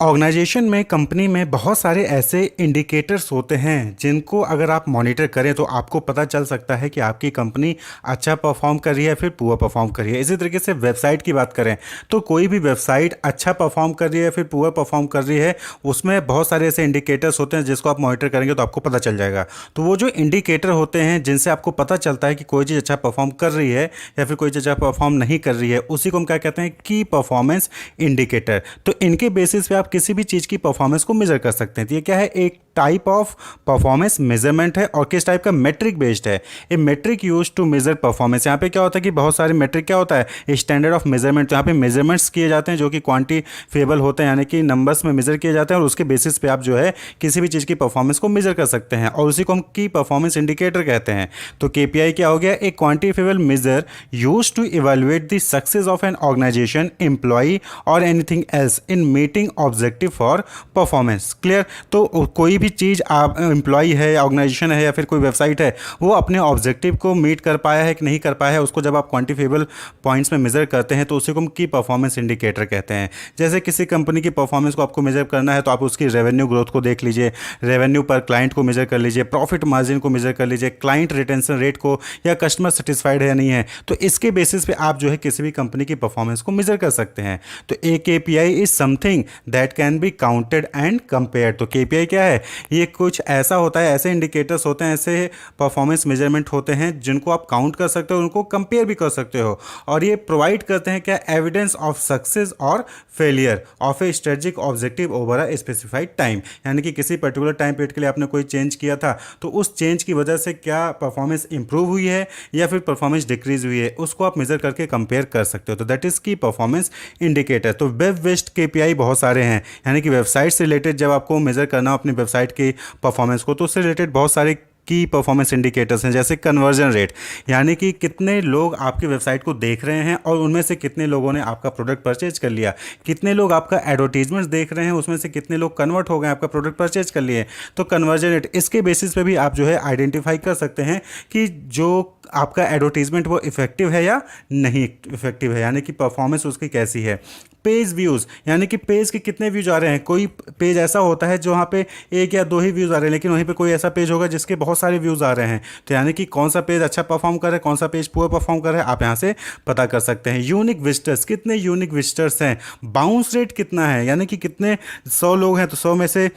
Organisation में company में बहुत सारे ऐसे इंडिकेटर्स होते हैं जिनको अगर आप मॉनिटर करें तो आपको पता चल सकता है कि आपकी कंपनी अच्छा परफॉर्म कर रही है फिर पुअर परफॉर्म कर रही है। इसी तरीके से वेबसाइट की बात करें तो कोई भी वेबसाइट अच्छा परफॉर्म कर रही है फिर पुअर परफॉर्म कर रही है, उसमें बहुत सारे ऐसे इंडिकेटर्स होते हैं जिसको आप मॉनिटर करेंगे तो आपको पता चल जाएगा। तो वो जो इंडिकेटर होते हैं जिनसे आपको पता चलता है कि कोई चीज़ अच्छा परफॉर्म कर रही है या फिर कोई चीज़ अच्छा परफॉर्म नहीं कर रही है, उसी को हम क्या कहते हैं, की परफॉर्मेंस इंडिकेटर। तो इनके बेसिस पे आप किसी भी चीज़ की परफॉर्मेंस को मेजर कर सकते हैं। तो ये क्या है, एक टाइप ऑफ परफॉर्मेंस मेजरमेंट है और किस टाइप का, मेट्रिक बेस्ड है। A metric use to measure performance. यहाँ पे क्या होता है कि बहुत सारे मेट्रिक क्या होता है, स्टैंडर्ड ऑफ मेजरमेंट। तो यहाँ पे मेजरमेंट्स किए जाते हैं जो कि क्वांटिफेबल होते हैं, यानी कि नंबर्स में मेजर किए जाते हैं और उसके बेसिस पे आप जो है किसी भी चीज़ की परफॉर्मेंस को मेजर कर सकते हैं और उसी को हम की परफॉर्मेंस इंडिकेटर कहते हैं। तो केपीआई क्या हो गया, एक quantifiable measure use to evaluate the success of an organization, employ और anything else in meeting objective for performance. Clear. तो कोई भी चीज़, आप एम्प्लॉय है या ऑर्गेनाइजेशन है या फिर कोई वेबसाइट है, वो अपने ऑब्जेक्टिव को मीट कर पाया है कि नहीं कर पाया है, उसको जब आप क्वांटिफेबल पॉइंट्स में मेजर करते हैं तो उसी को हम की परफॉर्मेंस इंडिकेटर कहते हैं। जैसे किसी कंपनी की परफॉर्मेंस को आपको मेजर करना है तो आप उसकी रेवेन्यू ग्रोथ को देख लीजिए, रेवेन्यू पर क्लाइंट को मेजर कर लीजिए, प्रॉफिट मार्जिन को मेजर कर लीजिए, क्लाइंट रिटेंशन रेट को, या कस्टमर सेटिस्फाइड है या नहीं है। तो इसके बेसिस पे आप जो है किसी भी कंपनी की परफॉर्मेंस को मेजर कर सकते हैं। तो a KPI is something that can be counted and compared. तो केपीआई क्या है, ये कुछ ऐसा होता है, ऐसे इंडिकेटर्स होते हैं, ऐसे परफॉर्मेंस मेजरमेंट होते हैं जिनको आप काउंट कर सकते हो, उनको कंपेयर भी कर सकते हो। और ये प्रोवाइड करते हैं क्या, एविडेंस ऑफ सक्सेस और failure of A strategic objective over a specified time. यानी कि किसी पर्टिकुलर टाइम पीरियड के लिए आपने कोई चेंज किया था तो उस चेंज की वजह से क्या परफॉर्मेंस इंप्रूव हुई है या फिर परफॉर्मेंस डिक्रीज हुई है, उसको आप मेजर करके कंपेयर कर सकते हो। तो दैट इज की परफॉर्मेंस इंडिकेटर। तो वेब बेस्ड केपीआई बहुत सारे हैं, यानी कि वेबसाइट से रिलेटेड जब आपको मेजर करना हो अपनी वेबसाइट की परफॉर्मेंस को तो उससे रिलेटेड बहुत सारे की परफॉर्मेंस इंडिकेटर्स हैं। जैसे कन्वर्जन रेट, यानी कि कितने लोग आपकी वेबसाइट को देख रहे हैं और उनमें से कितने लोगों ने आपका प्रोडक्ट परचेज कर लिया, कितने लोग आपका एडवर्टीजमेंट्स देख रहे हैं उसमें से कितने लोग कन्वर्ट हो गए, आपका प्रोडक्ट परचेज कर लिए। तो कन्वर्जन रेट, इसके बेसिस पे भी आप जो है आइडेंटिफाई कर सकते हैं कि जो आपका एडवर्टीजमेंट वो इफेक्टिव है या नहीं इफेक्टिव है, यानी कि परफॉर्मेंस उसकी कैसी है। पेज व्यूज़, यानी कि पेज के कितने व्यूज आ रहे हैं। कोई पेज ऐसा होता है जो वहाँ पे एक या दो ही व्यूज़ आ रहे हैं, लेकिन वहीं पे कोई ऐसा पेज होगा जिसके बहुत सारे व्यूज़ आ रहे हैं। तो यानी कि कौन सा पेज अच्छा परफॉर्म कर रहा है, कौन सा पेज पुअर परफॉर्म कर रहा है, आप यहाँ से पता कर सकते हैं। यूनिक विजिटर्स, कितने यूनिक विजिटर्स हैं। बाउंस रेट कितना है, यानी कि कितने 100 लोग हैं तो 100 में से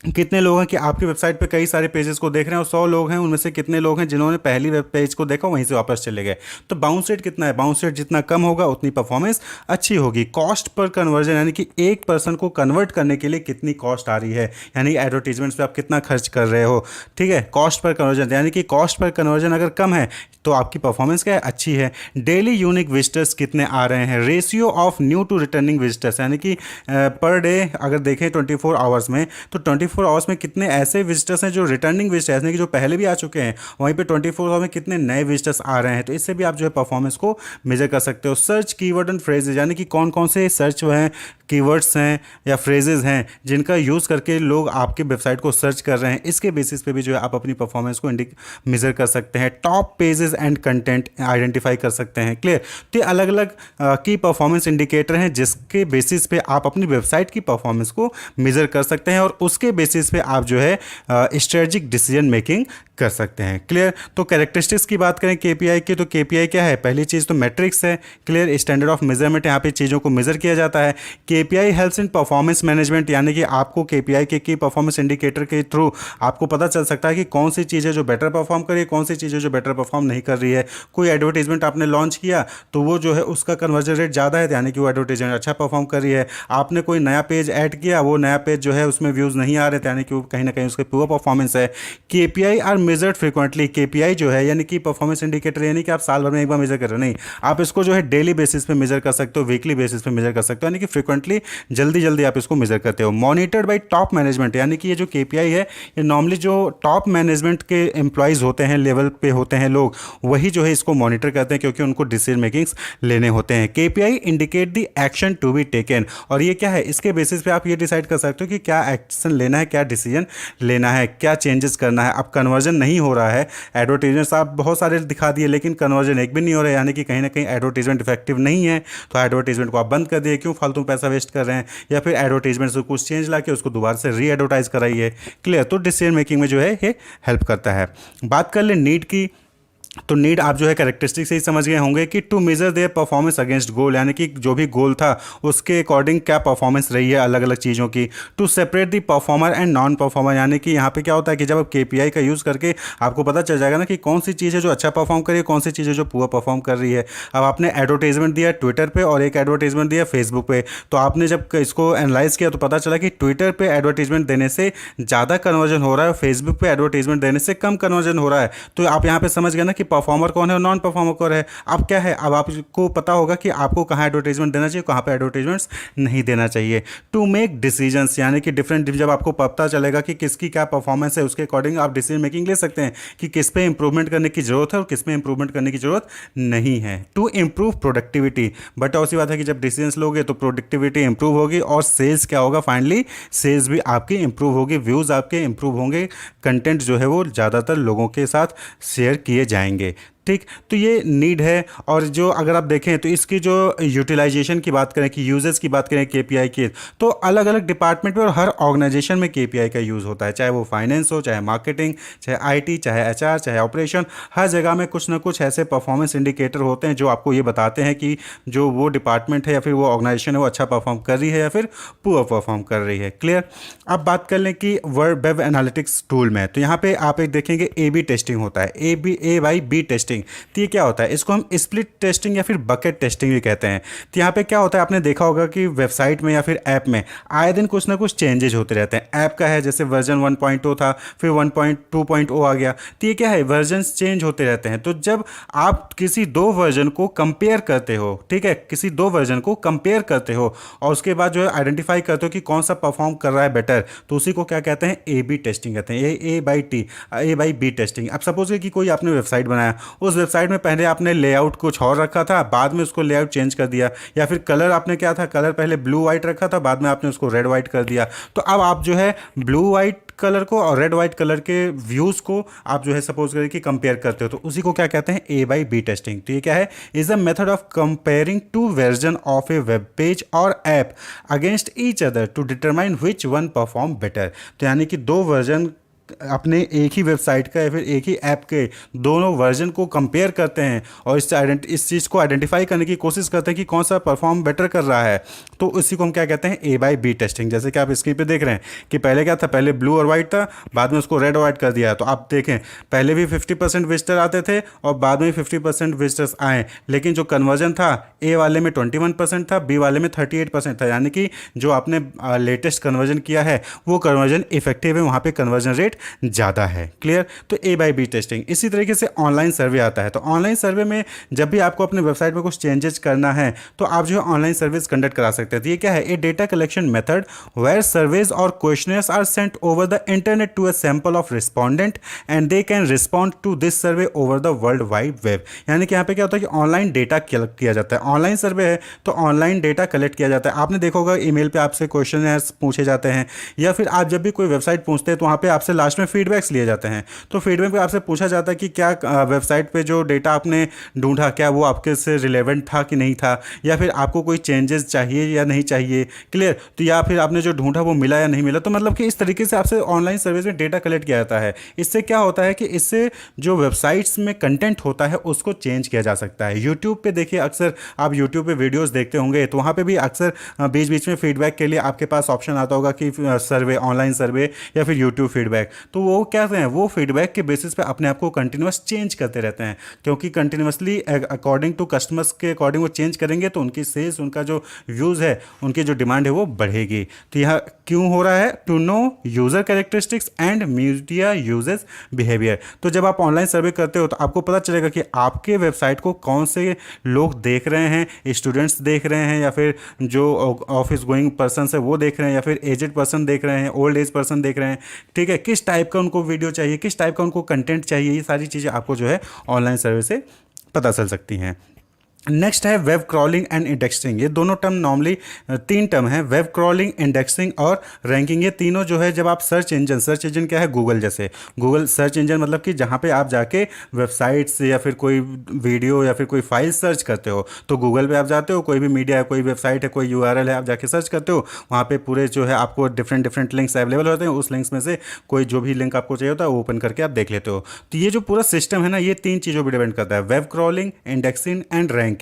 कितने लोग हैं कि आपकी वेबसाइट पे कई सारे पेजेस को देख रहे हैं और 100 लोग हैं उनमें से कितने लोग हैं जिन्होंने पहली वेब पेज को देखा वहीं से वापस चले गए। तो बाउंस रेट कितना है, बाउंस रेट जितना कम होगा उतनी परफॉर्मेंस अच्छी होगी। कॉस्ट पर कन्वर्जन, यानी कि एक पर्सन को कन्वर्ट करने के लिए कितनी कॉस्ट आ रही है, यानी एडवर्टीजमेंट्स पे आप कितना खर्च कर रहे हो। ठीक है, कॉस्ट पर कन्वर्जन, यानी कि कॉस्ट पर कन्वर्जन अगर कम है तो आपकी परफॉर्मेंस क्या है, अच्छी है। डेली यूनिक विजिटर्स कितने आ रहे हैं। Ratio of new to returning visitors, यानी कि पर डे अगर देखें 24 आवर्स में तो 24 आवर्स में कितने ऐसे विजिटर्स हैं जो रिटर्निंग विजिटर्स, यानी कि जो पहले भी आ चुके हैं, वहीं पे 24 आवर में कितने नए विजिटर्स आ रहे हैं। तो इससे भी आप जो है परफॉर्मेंस को मेजर कर सकते हो। सर्च कीवर्ड एंड फ्रेजेज, यानी कि कौन कौन से सर्च हैं, कीवर्ड्स हैं या फ्रेजेज हैं जिनका यूज़ करके लोग आपके वेबसाइट को सर्च कर रहे हैं, इसके बेसिस पे भी जो है आप अपनी परफॉर्मेंस को मेजर कर सकते हैं। Top pages and content identify कर सकते हैं। क्लियर। तो ये अलग अलग की परफॉर्मेंस इंडिकेटर हैं जिसके बेसिस पे आप अपनी वेबसाइट की परफॉर्मेंस को मेजर कर सकते हैं और उसके बेसिस पे आप जो है स्ट्रेटेजिक डिसीजन मेकिंग कर सकते हैं। क्लियर। तो कैरेक्टरिस्टिक्स की बात करें केपीआई की, तो केपीआई क्या है, पहली चीज़ तो मैट्रिक्स है। क्लियर। स्टैंडर्ड ऑफ मेजरमेंट, यहाँ पे चीज़ों को मेजर किया जाता है। KPI helps in performance management, यानी कि आपको केपीआई के की परफॉर्मेंस इंडिकेटर के थ्रू आपको पता चल सकता है कि कौन सी चीज़ है जो बेटर परफॉर्म कर रही है, कौन सी चीज़ है जो बेटर परफॉर्म नहीं कर रही है। कोई एडवर्टीजमेंट आपने लॉन्च किया तो वो जो है उसका कन्वर्जन रेट ज़्यादा है, यानी कि वो एडवर्टीजमेंट अच्छा परफॉर्म कर रही है। आपने कोई नया पेज ऐड किया, वो नया पेज जो है उसमें व्यूज़ नहीं आ रहे थे, यानी कि वो कहीं ना कहीं उसके पुअर परफॉर्मेंस है। KPI are measured frequently, KPI जो है यानी कि परफॉर्मेंस इंडिकेटर, यानी कि आप साल भर में एक बार मेजर कर रहे हो, नहीं, आप इसको जो है डेली बेसिस पे मेजर कर सकते हो, वीकली बेसिस पे मेजर कर सकते हो, यानी कि फ्रिक्वेंटली जल्दी जल्दी आप इसको मेजर करते हो। मॉनिटर्ड बाय टॉप मैनेजमेंट, यानी कि ये जो केपीआई है ये नॉर्मली जो टॉप मैनेजमेंट के एम्प्लॉयज़ होते हैं, लेवल पे होते हैं लोग, वही जो है इसको मॉनिटर करते हैं क्योंकि उनको डिसीजन मेकिंग्स लेने होते हैं। KPI indicate the action to be taken, और ये क्या है, इसके बेसिस पे आप ये डिसाइड कर सकते हो कि क्या एक्शन लेना है, क्या डिसीजन लेना है, क्या चेंजेस करना है। अब कन्वर्जन नहीं हो रहा है, एडवर्टीजमेंट्स आप बहुत सारे दिखा दिए लेकिन कन्वर्जन एक भी नहीं हो रहा है, यानी कि कहीं ना कहीं एडवर्टीजमेंट इफेक्टिव नहीं है, तो एडवर्टीजमेंट को आप बंद कर दिए, क्यों फालतू पैसा वेस्ट कर रहे हैं, या फिर एडवर्टीजमेंट से कुछ चेंज ला के उसको दोबारा से री एडवर्टाइज कराइए। क्लियर? तो डिसीजन मेकिंग में जो है ये हेल्प करता है। बात कर ले नीड की, तो नीड आप जो है कैरेक्टरिस्टिक से ही समझ गए होंगे कि to measure their performance against goal, यानी कि जो भी गोल था उसके अकॉर्डिंग क्या परफॉर्मेंस रही है अलग अलग चीज़ों की। To separate the performer and non performer, यानी कि यहाँ पे क्या होता है कि जब आप केपीआई का यूज़ करके आपको पता चल जाएगा ना कि कौन सी चीज़ है जो अच्छा परफॉर्म कर रही है, कौन सी चीज़ है जो पुअर परफॉर्म कर रही है। अब आपने एडवर्टाइजमेंट दिया ट्विटर पे और एक एडवर्टाइजमेंट दिया फेसबुक पे, तो आपने जब इसको एनालाइज किया तो पता चला कि ट्विटर पे एडवर्टाइजमेंट देने से ज़्यादा कन्वर्जन हो रहा है, फेसबुक पे एडवर्टाइजमेंट देने से कम कन्वर्जन हो रहा है। तो आप यहाँ पे समझ गए ना कि परफॉर्मर कौन है, नॉन परफॉर्मर कौन है। अब क्या है, अब आपको पता होगा कि आपको कहाँ एडवर्टाइजमेंट देना चाहिए, कहाँ पे एडवर्टाइजमेंट्स नहीं देना चाहिए। टू मेक डिसीजंस, यानी कि डिफरेंट, जब आपको पता चलेगा कि किसकी क्या परफॉर्मेंस है उसके अकॉर्डिंग आप डिसीजन मेकिंग ले सकते हैं कि किस पे इंप्रूवमेंट करने की जरूरत है और किस पे इंप्रूवमेंट करने की जरूरत नहीं है। टू इंप्रूव प्रोडक्टिविटी, बट और सी बात है कि जब डिसीजंस लोगे तो प्रोडक्टिविटी इंप्रूव होगी और सेल्स क्या होगा, फाइनली सेल्स भी आपकी इंप्रूव होगी, व्यूज़ आपके इंप्रूव होंगे, कंटेंट जो है वो ज़्यादातर लोगों के साथ शेयर किए जाएंगे। ठीक, तो ये नीड है। और जो अगर आप देखें तो इसकी जो यूटिलाइजेशन की बात करें कि यूजेस की बात करें केपीआई की, तो अलग अलग डिपार्टमेंट में और हर ऑर्गेनाइजेशन में केपीआई का यूज़ होता है, चाहे वो फाइनेंस हो, चाहे मार्केटिंग, चाहे आईटी, चाहे एचआर, चाहे ऑपरेशन, हर जगह में कुछ ना कुछ ऐसे परफॉर्मेंस इंडिकेटर होते हैं जो आपको ये बताते हैं कि जो वो डिपार्टमेंट है या फिर वो ऑर्गेनाइजेशन है वो अच्छा परफॉर्म कर रही है या फिर पुअर परफॉर्म कर रही है। क्लियर? अब बात कर लें कि वर्ड वेब एनालिटिक्स टूल में, तो यहाँ पे आप एक देखेंगे ए बी टेस्टिंग होता है, ए बाई बी टेस्टिंग। तो ये क्या होता है, इसको हम स्प्लिट टेस्टिंग या फिर बकेट टेस्टिंग भी कहते हैं। तो यहाँ पे क्या होता है, आपने देखा होगा कि वेबसाइट में या फिर ऐप में आए दिन कुछ ना कुछ चेंजेज होते रहते हैं। ऐप का है जैसे वर्जन 1.0 था, फिर 1.2.0 आ गया, तो ये क्या है, वर्जन चेंज होते रहते हैं। तो जब आप किसी दो वर्जन को कंपेयर करते हो, ठीक है, किसी दो वर्जन को कंपेयर करते हो और उसके बाद जो है आइडेंटिफाई करते हो कि कौन सा परफॉर्म कर रहा है बेटर, तो उसी को क्या कहते हैं, ए बी टेस्टिंग कहते हैं, ए बाई बी टेस्टिंग। अब सपोज कि कोई आपने वेबसाइट बनाया, उस वेबसाइट में पहले आपने लेआउट कुछ और रखा था, बाद में उसको लेआउट चेंज कर दिया, या फिर कलर आपने क्या था, कलर पहले ब्लू वाइट रखा था, बाद में आपने उसको रेड वाइट कर दिया। तो अब आप जो है ब्लू वाइट कलर को और रेड वाइट कलर के व्यूज़ को आप जो है सपोज करें कि कंपेयर करते हो, तो उसी को क्या कहते हैं, ए बाई बी टेस्टिंग। तो ये क्या है, is a method of comparing two version of a web page और app against each other to determine which one perform better. तो यानी कि दो वर्जन अपने एक ही वेबसाइट का या फिर एक ही ऐप के दोनों वर्जन को कंपेयर करते हैं और इस चीज़ को आइडेंटिफाई करने की कोशिश करते हैं कि कौन सा परफॉर्म बेटर कर रहा है, तो इसी को हम क्या कहते हैं, ए बाई बी टेस्टिंग। जैसे कि आप स्क्रीन पे देख रहे हैं कि पहले क्या था, पहले ब्लू और वाइट था, बाद में उसको रेड और वाइट कर दिया। तो आप देखें पहले भी 50% विजिटर आते थे और बाद में 50% विजिटर्स आए, लेकिन जो कन्वर्जन था ए वाले में 21% था, बी वाले में 38% था, यानी कि जो आपने लेटेस्ट कन्वर्जन किया है वो कन्वर्जन इफेक्टिव है, वहाँ पे कन्वर्जन रेट ज़्यादा है। क्लियर? तो ए बाई बी टेस्टिंग। इसी तरीके से ऑनलाइन सर्वे आता है, तो ऑनलाइन सर्वे में जब भी आपको अपने वेबसाइट में कुछ चेंजेस करना है तो आप जो है ऑनलाइन सर्विस कंडक्ट करा सकते हैं। तो ये क्या है, a data collection method where surveys और questionnaires are sent over the internet to a sample of respondent and they can respond to this survey over the world wide web. यानी कि यहाँ पे क्या होता है कि ऑनलाइन डेटा कलेक्ट किया जाता है, ऑनलाइन सर्वे है तो ऑनलाइन डेटा कलेक्ट किया जाता है। आपने देखा होगा ईमेल पे आपसे क्वेश्चन पूछे जाते हैं, या फिर आप जब भी कोई वेबसाइट पूछते हैं तो वहाँ पे आपसे लास्ट में फीडबैक्स लिए जाते हैं। तो फीडबैक पे आपसे पूछा जाता है कि क्या वेबसाइट पे जो डेटा आपने ढूंढा क्या वो आपके से रिलेवेंट था कि नहीं था, या फिर आपको कोई चेंजेस चाहिए या नहीं चाहिए। क्लियर? तो या फिर आपने जो ढूंढा वो मिला या नहीं मिला। तो मतलब कि इस तरीके से आपसे ऑनलाइन सर्विस में डेटा कलेक्ट किया जाता है। इससे क्या होता है कि इससे जो वेबसाइट्स में कंटेंट होता है उसको चेंज किया जा सकता है। यूट्यूब पे देखिए, अक्सर आप यूट्यूब पे वीडियोस देखते होंगे तो वहाँ पे भी अक्सर बीच बीच में फीडबैक के लिए आपके पास ऑप्शन आता होगा कि सर्वे, ऑनलाइन सर्वे या फिर यूट्यूब फीडबैक। तो वो क्या हैं, वो फीडबैक के बेसिस पे अपने आप को कंटिन्यूस चेंज करते रहते हैं, क्योंकि कंटिन्यूसली अकॉर्डिंग टू कस्टमर्स के अकॉर्डिंग वो चेंज करेंगे तो उनकी सेल्स, उनका जो व्यूज़ है, उनकी जो डिमांड है वो बढ़ेगी। तो यह क्यों हो रहा है, to know user characteristics and media uses behaviour. तो जब आप ऑनलाइन सर्वे करते हो तो आपको पता चलेगा कि आपके वेबसाइट को कौन से लोग देख रहे हैं, स्टूडेंट्स देख रहे हैं या फिर जो ऑफिस गोइंग पर्सन है वो देख रहे हैं या फिर एजेड पर्सन देख रहे हैं, ओल्ड एज पर्सन देख रहे हैं। ठीक है, किस टाइप का उनको वीडियो चाहिए, किस टाइप का उनको कंटेंट चाहिए, ये सारी चीज़ें आपको जो है ऑनलाइन सर्वे से पता चल सकती हैं। नेक्स्ट है वेब क्रॉलिंग एंड इंडेक्सिंग। ये दोनों टर्म नॉर्मली तीन टर्म है, वेब क्रॉलिंग, इंडेक्सिंग और रैंकिंग। ये तीनों जो है जब आप सर्च इंजन क्या है, गूगल जैसे, गूगल सर्च इंजन मतलब कि जहाँ पे आप जाके वेबसाइट्स या फिर कोई वीडियो या फिर कोई फाइल सर्च करते हो, तो गूगल पे आप जाते हो, कोई भी मीडिया है, कोई वेबसाइट है, कोई यूआरएल है, आप जाके सर्च करते हो, वहाँ पे पूरे जो है आपको डिफरेंट डिफरेंट लिंक्स अवेलेबल होते हैं, उस लिंक्स में से कोई जो भी लिंक आपको चाहिए होता है वो ओपन करके आप देख लेते हो। तो ये जो पूरा सिस्टम है ना, ये तीन चीज़ों पर डिपेंड करता है, web crawling, indexing and ranking.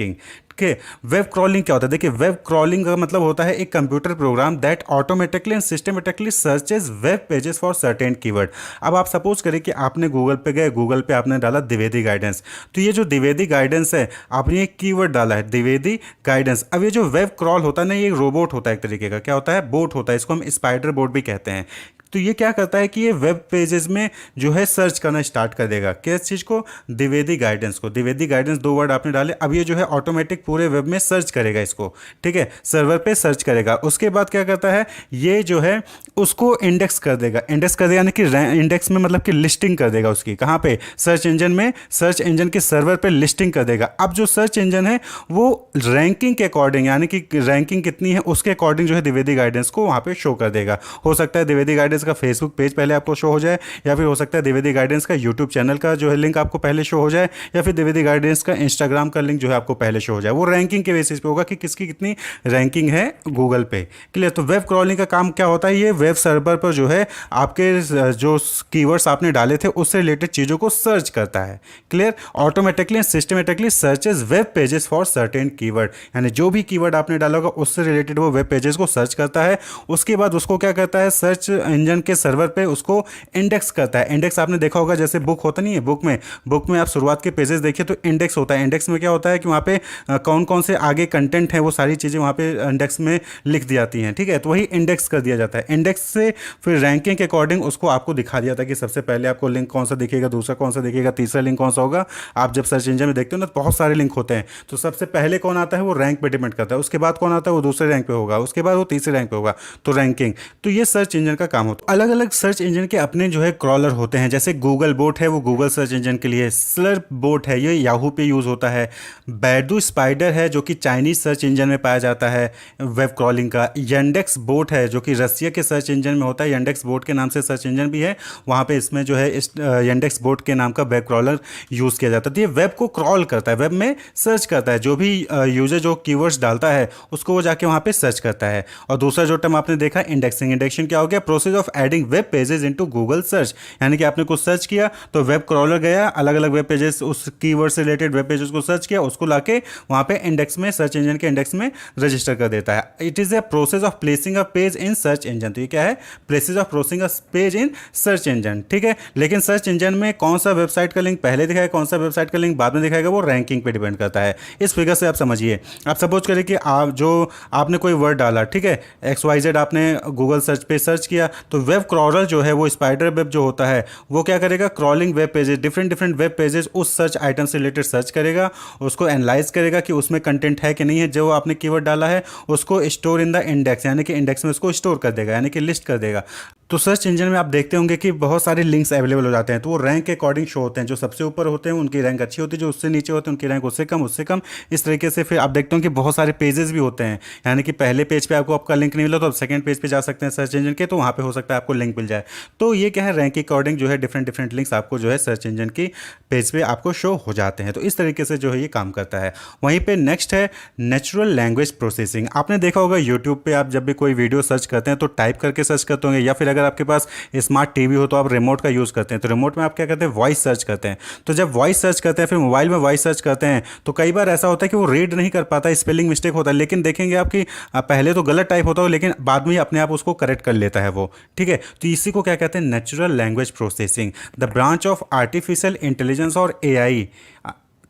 के वेब क्रॉलिंग क्या होता है? देखिए, वेब क्रॉलिंग का मतलब होता है एक computer program that automatically and systematically searches web pages for certain keyword. अब आप सपोज करें कि आपने गूगल पे गए, गूगल पे आपने डाला द्विवेदी गाइडेंस, तो ये जो द्विवेदी गाइडेंस है, आपने एक कीवर्ड डाला है द्विवेदी गाइडेंस। अब ये जो वेब क्रॉल होता है ना, ये एक रोबोट होता है, एक तरीके का क्या होता है, बोट होता है, इसको हम स्पाइडर बोट भी कहते हैं। तो ये क्या करता है कि ये वेब पेजेस में जो है सर्च करना स्टार्ट कर देगा, किस चीज़ को, द्विवेदी गाइडेंस को। द्विवेदी गाइडेंस दो वर्ड आपने डाले, अब ये जो है ऑटोमेटिक पूरे वेब में सर्च करेगा इसको, ठीक है, सर्वर पे सर्च करेगा। उसके बाद क्या करता है, ये जो है उसको इंडेक्स कर देगा, इंडेक्स कर देगा यानी कि इंडेक्स में मतलब कि लिस्टिंग कर देगा उसकी, कहाँ पे, सर्च इंजन में, सर्च इंजन के सर्वर पे लिस्टिंग कर देगा। अब जो सर्च इंजन है वो रैंकिंग के अकॉर्डिंग, यानी कि रैंकिंग कितनी है उसके अकॉर्डिंग जो है द्विवेदी गाइडेंस को वहाँ पे शो कर देगा। हो सकता है द्विवेदी गाइडेंस का फेसबुक पेज पहले आपको शो हो जाए, या फिर हो सकता है द्विवेदी गाइडेंस का यूट्यूब चैनल का जो है लिंक आपको पहले शो हो जाए, या फिर द्विवेदी गाइडेंस का इंस्टाग्राम का लिंक जो है आपको पहले शो हो जाए। वो रैंकिंग के बेसिस पे होगा कि किसकी कितनी रैंकिंग है गूगल पे। क्लियर? तो वेब क्रॉलिंग का काम क्या होता है, ये वेब सर्वर पर जो है आपके जो कीवर्ड्स आपने डाले थे उससे रिलेटेड चीज़ों को सर्च करता है। Clear? Automatically and systematically searches web pages for certain keyword, यानी जो भी कीवर्ड आपने डाला होगा उससे रिलेटेड वो वेब पेजेस को सर्च करता है। उसके बाद उसको क्या करता है, सर्च इंजन के सर्वर पे उसको इंडेक्स करता है। इंडेक्स आपने देखा होगा, जैसे बुक होता नहीं है, बुक में आप शुरुआत के पेजेस देखिए तो इंडेक्स होता है। इंडेक्स में क्या होता है कि वहाँ पे कौन कौन से आगे कंटेंट है वो सारी चीज़ें वहाँ पे इंडेक्स में लिख दी जाती हैं, ठीक है, तो वही इंडेक्स कर दिया जाता है। इंडेक्स से फिर रैंकिंग के अकॉर्डिंग उसको आपको दिखा दिया जाता है कि सबसे पहले आपको लिंक कौन सा दिखेगा, दूसरा कौन सा दिखेगा, तीसरा लिंक कौन सा होगा। आप जब सर्च इंजन में देखते हो ना तो बहुत सारे लिंक होते हैं, तो सबसे पहले कौन आता है वो रैंक पे डिपेंड करता है, उसके बाद कौन आता है वो दूसरे रैंक पे होगा, उसके बाद वो तीसरे रैंक पे होगा, तो रैंकिंग। तो ये सर्च इंजन का काम होता है। अलग अलग सर्च इंजन के अपने जो है क्रॉलर होते हैं, जैसे गूगल बोट है वो गूगल सर्च इंजन के लिए, स्लर्प बोट है ये याहू पे यूज़ होता है, बैडू स्पाइडर है जो कि चाइनीज सर्च इंजन में पाया जाता है वेब क्रॉलिंग का, यंडेक्स बोट है जो कि रसिया के सर्च इंजन में होता है, यंडेक्स बोट के नाम से सर्च इंजन भी है, वहाँ पे इसमें जो है इस यंडेक्स बोट के नाम का वेब क्रॉलर यूज़ किया जाता है। तो ये वेब को क्रॉल करता है, वेब में सर्च करता है, जो भी यूजर जो कीवर्ड्स डालता है उसको वो जाके वहाँ पे सर्च करता है। और दूसरा जो टर्म आपने देखा इंडेक्सिंग, इंडेक्सिंग क्या हो गया, process of adding web pages into Google search, यानी कि आपने कुछ सर्च किया तो वेब क्रॉलर गया, अलग अलग वेब पेजेस, उस कीवर्ड से रिलेटेड वेब पेजेस को सर्च किया, उसको लाके वहाँ पे इंडेक्स में, सर्च इंजन के इंडेक्स में रजिस्टर कर देता है। It is a process of placing a page in search engine. तो ये क्या है, places of processing a page in search engine, ठीक है। लेकिन सर्च इंजन में कौन सा वेबसाइट का लिंक पहले दिखाएगा, कौन सा वेबसाइट का लिंक बाद में दिखाएगा, वो रैंकिंग पे डिपेंड करता है। इस फिगर से आप समझिए, आप सपोज करें कि आपने कोई वर्ड डाला, ठीक है, XYZ आपने गूगल सर्च पे सर्च किया, तो वेब क्रॉलर जो है वो स्पाइडर वेब जो होता है वो क्या करेगा, crawling web pages, different different web pages उस सर्च आइटम से रिलेटेड सर्च करेगा, उसको एनालाइज करेगा कि उसमें कंटेंट है कि नहीं है, जो आपने कीवर्ड डाला है उसको स्टोर इन द इंडेक्स, यानी कि इंडेक्स में उसको स्टोर कर देगा, यानी कि लिस्ट कर देगा। तो सर्च इंजन में आप देखते होंगे कि बहुत सारे लिंक्स अवेलेबल हो जाते हैं, तो वो रैंक के अकॉर्डिंग शो होते हैं, जो सबसे ऊपर होते हैं उनकी रैंक अच्छी होती है, जो उससे नीचे होते हैं उनकी रैंक उससे कम, उससे कम, इस तरीके से। फिर आप देखते हो कि बहुत सारे पेजेस भी होते हैं, यानी कि पहले पेज पे आपको आपका लिंक नहीं मिला तो आप सेकंड पेज पे जा सकते हैं सर्च इंजन के, तो वहाँ पे हो सकता है आपको लिंक मिल जाए। तो ये क्या है, रैंक के अकॉर्डिंग जो है डिफरेंट डिफरेंट लिंक्स आपको जो है सर्च इंजन की पेज पे आपको शो हो जाते हैं। तो इस तरीके से जो है ये काम करता है। वहीं पे नेक्स्ट है नेचुरल लैंग्वेज प्रोसेसिंग। आपने देखा होगा यूट्यूब पे आप जब भी कोई वीडियो सर्च करते हैं तो टाइप करके सर्च करते होंगे, या फिर अगर आपके पास स्मार्ट टीवी हो तो आप रिमोट का यूज़ करते हैं, तो रिमोट में आप क्या करते हैं, वॉइस सर्च करते हैं। तो जब वॉइस सर्च करते हैं, फिर मोबाइल में वॉइस सर्च करते हैं, तो कई बार ऐसा होता है कि वो रीड नहीं कर पाता, स्पेलिंग मिस्टेक होता है, लेकिन देखेंगे आप कि पहले तो गलत टाइप होता है लेकिन बाद में ही अपने आप उसको करेक्ट कर लेता है वो, ठीक है। तो इसी को क्या कहते हैं, natural language processing, the branch of artificial intelligence और AI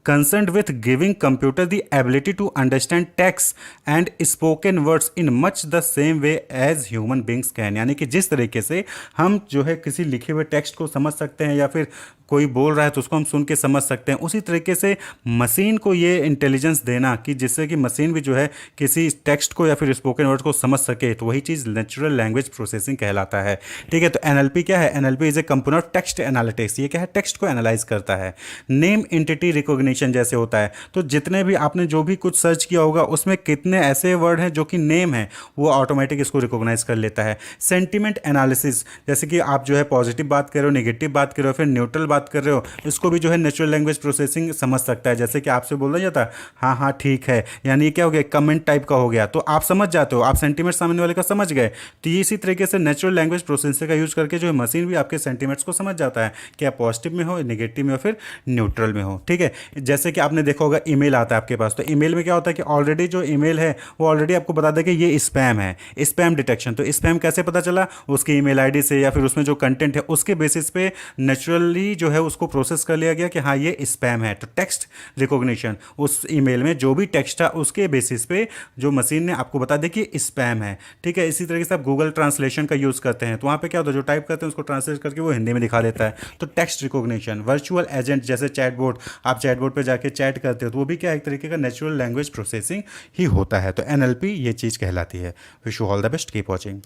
concerned with giving computer the ability to understand text and spoken words in much the same way as human beings can। यानी कि जिस तरीके से हम जो है किसी लिखे हुए टेक्स्ट को समझ सकते हैं, या फिर कोई बोल रहा है तो उसको हम सुन के समझ सकते हैं, उसी तरीके से मशीन को ये इंटेलिजेंस देना कि जिससे कि मशीन भी जो है किसी टेक्स्ट को या फिर स्पोकन वर्ड्स को समझ सके, तो वही चीज़ नेचुरल लैंग्वेज प्रोसेसिंग कहलाता है, ठीक है। तो NLP क्या है, NLP is a component of text analytics. ये क्या है, टेक्स्ट को एनालाइज करता है। नेम एंटिटी रिकॉग्निशन रिकॉग्निशन जैसे होता है। तो जितने भी आपने जो भी कुछ सर्च किया होगा उसमें कितने ऐसे वर्ड हैं जो कि नेम है, वो ऑटोमेटिक इसको रिकॉग्नाइज कर लेता है। सेंटिमेंट एनालिसिस, जैसे कि आप जो है पॉजिटिव बात कर रहे हो, नेगेटिव बात कर रहे हो, फिर न्यूट्रल बात कर रहे हो, इसको भी जो है नेचुरल लैंग्वेज प्रोसेसिंग समझ सकता है। जैसे कि आपसे बोला जाता है हाँ हाँ ठीक है, यानी ये क्या हो गया, कमेंट टाइप का हो गया, तो आप समझ जाते हो, आप सेंटीमेंट सामने वाले का समझ गए। तो ये इसी तरीके से नेचुरल लैंग्वेज प्रोसेसिंग का यूज करके जो है मशीन भी आपके सेंटीमेंट्स को समझ जाता है कि आप पॉजिटिव में हो, नेगेटिव में हो, फिर न्यूट्रल में हो। ठीक है, जैसे कि आपने देखा होगा ईमेल आता है आपके पास, तो ईमेल में क्या होता है कि ऑलरेडी जो ईमेल है वो ऑलरेडी आपको बता देगा कि ये स्पैम है, स्पैम डिटेक्शन। तो स्पैम कैसे पता चला, उसकी ईमेल आईडी से या फिर उसमें जो कंटेंट है उसके बेसिस पे नेचुरली जो है उसको प्रोसेस कर लिया गया कि हाँ ये स्पैम है। तो टेक्स्ट रिकॉग्निशन, उस ईमेल में जो भी टेक्स्ट था उसके बेसिस पे जो मशीन ने आपको बता दे कि स्पैम है। ठीक है, इसी तरीके से आप गूगल ट्रांसलेशन का यूज़ करते हैं, तो वहाँ पे क्या होता है, जो टाइप करते हैं उसको ट्रांसलेट करके वो हिंदी में दिखा देता है। तो टेक्स्ट रिकॉग्निशन, वर्चुअल एजेंट जैसे चैटबॉट, आप चैटबॉट पे जाके चैट करते हो तो वो भी क्या एक तरीके का नेचुरल लैंग्वेज प्रोसेसिंग ही होता है। तो NLP ये चीज़ कहलाती है। Wish you all the best, keep watching.